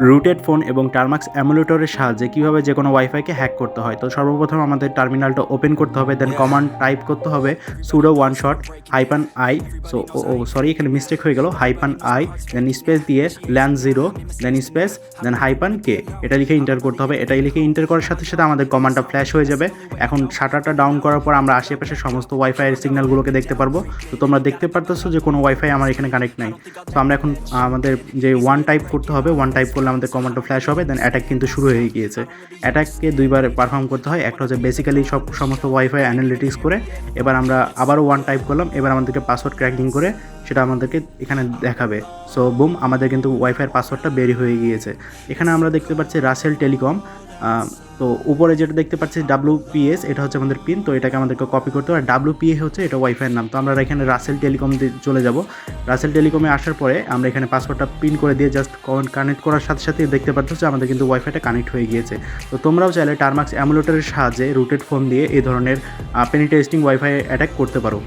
Rooted phone এবং টারমাক্স এমুলেটরের সাহায্যে কীভাবে যে কোনো ওয়াইফাইকে হ্যাক করতে হয়। তো সর্বপ্রথম আমাদের টার্মিনালটা ওপেন করতে হবে, দেন কমান্ড টাইপ করতে হবে pseudo one shot -i। So sorry, এখানে মিস্টেক হয়ে গেল, -i, দেন স্পেস দিয়ে ল্যান 0, দেন স্পেস, দেন -k, এটা লিখে ইন্টার করতে হবে। এটাই লিখে ইন্টার করার সাথে সাথে আমাদের কমান্ডটা ফ্ল্যাশ হয়ে যাবে। এখন শাটারটা ডাউন করার পর আমরা আশেপাশে সমস্ত ওয়াইফাইয়ের সিগন্যালগুলোকে দেখতে পারবো। তো তোমরা দেখতে পারতেছো যে কোনো ওয়াইফাই আমার এখানে কানেক্ট নাই। তো আমরা এখন আমাদের যে ওয়ান টাইপ করতে হবে, ওয়ান টাইপ করলে আমাদের কমান্ডটা ফ্ল্যাশ হবে, দেন অ্যাটাক কিন্তু শুরু হয়ে গিয়েছে। অ্যাটাককে দুইবার পারফর্ম করতে হয়, একটা হচ্ছে বেসিক্যালি সমস্ত ওয়াইফাই অ্যানালিটিক্স করে, এবার আমরা আবারও ওয়ান টাইপ করলাম, এবার আমাদেরকে পাসওয়ার্ড ক্র্যাকিং করে সেটা আমাদেরকে এখানে দেখাবে। সো বুম, আমাদের কিন্তু ওয়াইফাইয়ের পাসওয়ার্ডটা বেরি হয়ে গিয়েছে। এখানে আমরা দেখতে পাচ্ছি রাসেল টেলিকম। তো উপরে যেটা দেখতে পাচ্ছি WPS, এটা হচ্ছে আমাদের পিন। তো এটাকে আমাদেরকে কপি করতে হবে। WPA হচ্ছে এটা ওয়াইফাইয়ের নাম। তো আমরা এখানে রাসেল টেলিকম দিয়ে চলে যাব। রাসেল টেলিকমে আসার পরে আমরা এখানে পাসওয়ার্ডটা পিন করে দিয়ে জাস্ট কানেক্ট করার সাথে সাথে দেখতে পাচ্ছ যে আমাদের কিন্তু ওয়াইফাইটা কানেক্ট হয়ে গিয়েছে। তো তোমরাও চাইলে টারমাক্স এমুলেটরের সাহায্যে রুটেড ফোন দিয়ে এই ধরনের পেনিট্রেস্টিং ওয়াইফাই অ্যাটাক করতে পারো।